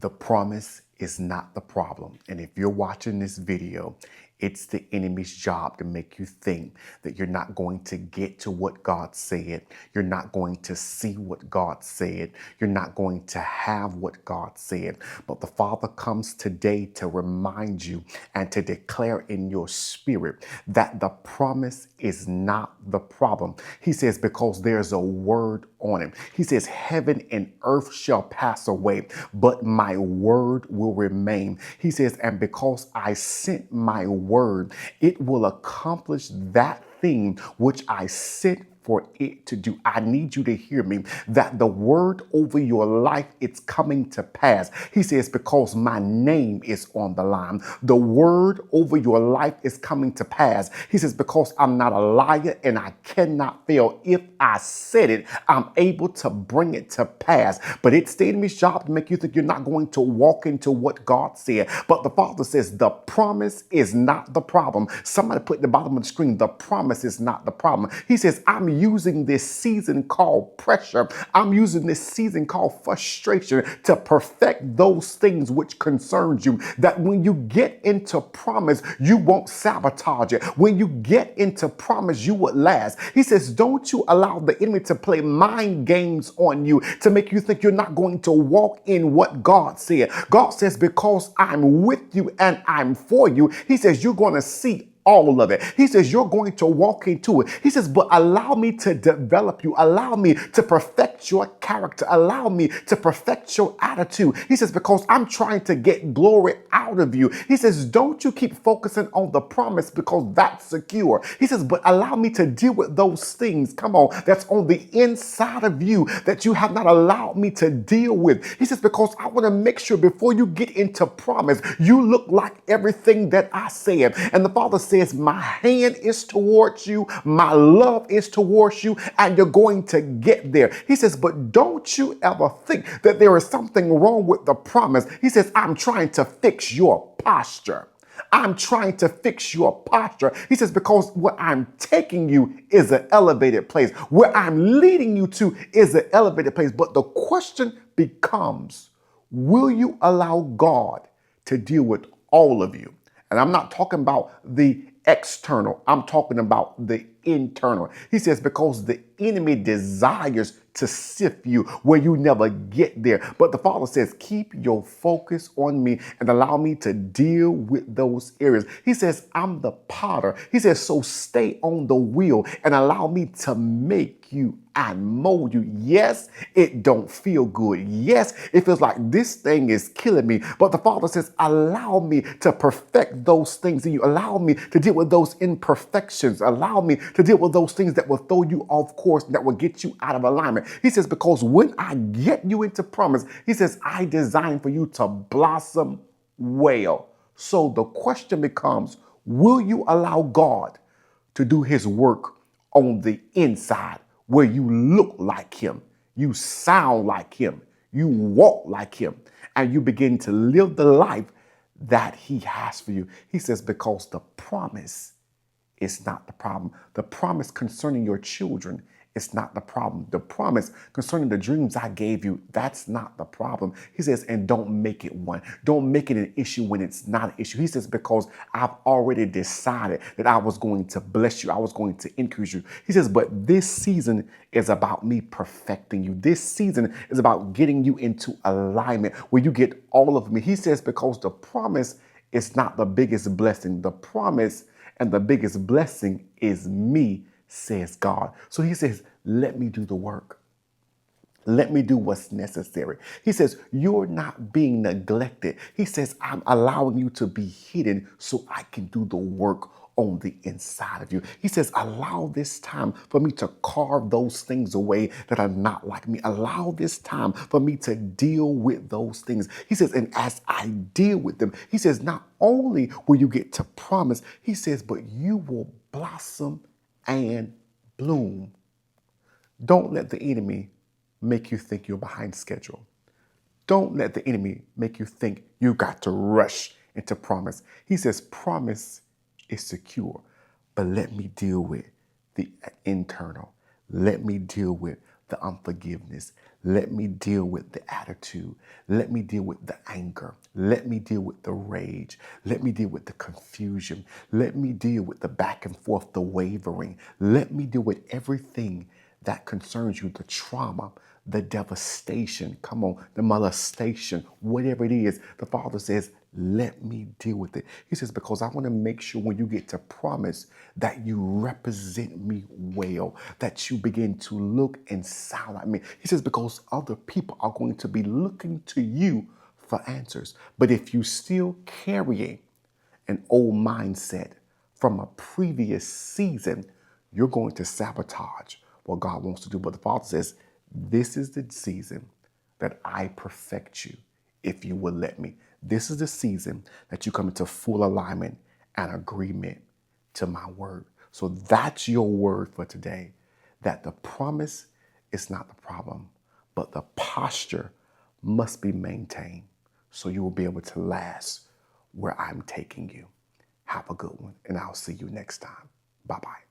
The promise is not the problem. And if you're watching this video, it's the enemy's job to make you think that you're not going to get to what God said. You're not going to see what God said. You're not going to have what God said. But the Father comes today to remind you and to declare in your spirit that the promise is not the problem. He says, because there's a word on it. He says, heaven and earth shall pass away, but my word will remain. He says, and because I sent my word, it will accomplish that thing which I sent for it to do. I need you to hear me that the word over your life, it's coming to pass. He says, because my name is on the line. The word over your life is coming to pass. He says, because I'm not a liar and I cannot fail. If I said it, I'm able to bring it to pass. But it's the enemy's job to make you think you're not going to walk into what God said. But the Father says the promise is not the problem. Somebody put at the bottom of the screen, the promise is not the problem. He says, I'm using this season called pressure. I'm using this season called frustration to perfect those things which concerns you. That when you get into promise, you won't sabotage it. When you get into promise, you would last. He says, don't you allow the enemy to play mind games on you to make you think you're not going to walk in what God said. God says, because I'm with you and I'm for you, he says, you're going to see all of it. He says, you're going to walk into it. He says, but allow me to develop you. Allow me to perfect your character. Allow me to perfect your attitude. He says, because I'm trying to get glory out of you. He says, don't you keep focusing on the promise because that's secure. He says, but allow me to deal with those things, come on, that's on the inside of you that you have not allowed me to deal with. He says, because I want to make sure before you get into promise, you look like everything that I said. And the Father says, my hand is towards you, my love is towards you, and you're going to get there. He says, but don't you ever think that there is something wrong with the promise. He says, I'm trying to fix your posture. I'm trying to fix your posture. He says, because where I'm taking you is an elevated place. Where I'm leading you to is an elevated place. But the question becomes, will you allow God to deal with all of you? And I'm not talking about the external. I'm talking about the internal. He says, because the enemy desires to sift you where you never get there. But the Father says, keep your focus on me and allow me to deal with those areas. He says, I'm the potter. He says, so stay on the wheel and allow me to make you and mold you. Yes, it don't feel good. Yes, it feels like this thing is killing me. But the Father says, allow me to perfect those things in you. Allow me to deal with those imperfections. Allow me to deal with those things that will throw you off course, that will get you out of alignment. He says, because when I get you into promise, he says, I designed for you to blossom well. So the question becomes, will you allow God to do his work on the inside where you look like him, you sound like him, you walk like him, and you begin to live the life that he has for you? He says, because the promise is not the problem. The promise concerning your children is not the problem. The promise concerning the dreams I gave you, that's not the problem. He says, and don't make it one. Don't make it an issue when it's not an issue. He says, because I've already decided that I was going to bless you. I was going to increase you. He says, but this season is about me perfecting you. This season is about getting you into alignment where you get all of me. He says, because the promise is not the biggest blessing. The promise and the biggest blessing is me, says God. So he says, let me do the work. Let me do what's necessary. He says, you're not being neglected. He says, I'm allowing you to be hidden so I can do the work on the inside of you. He says, allow this time for me to carve those things away that are not like me. Allow this time for me to deal with those things. He says, and as I deal with them, he says, not only will you get to promise, he says, but you will blossom and bloom. Don't let the enemy make you think you're behind schedule. Don't let the enemy make you think you got to rush into promise. He says promise is secure, but let me deal with the internal. Let me deal with the unforgiveness. Let me deal with the attitude. Let me deal with the anger. Let me deal with the rage. Let me deal with the confusion. Let me deal with the back and forth, the wavering. Let me deal with everything that concerns you, the trauma, the devastation, come on, the molestation, whatever it is. The Father says, let me deal with it. He says, because I want to make sure when you get to promise that you represent me well, that you begin to look and sound like me. He says, because other people are going to be looking to you for answers. But if you still carrying an old mindset from a previous season, you're going to sabotage what God wants to do. But the Father says, this is the season that I perfect you if you will let me. This is the season that you come into full alignment and agreement to my word. So that's your word for today, that the promise is not the problem, but the posture must be maintained so you will be able to last where I'm taking you. Have a good one, and I'll see you next time. Bye-bye.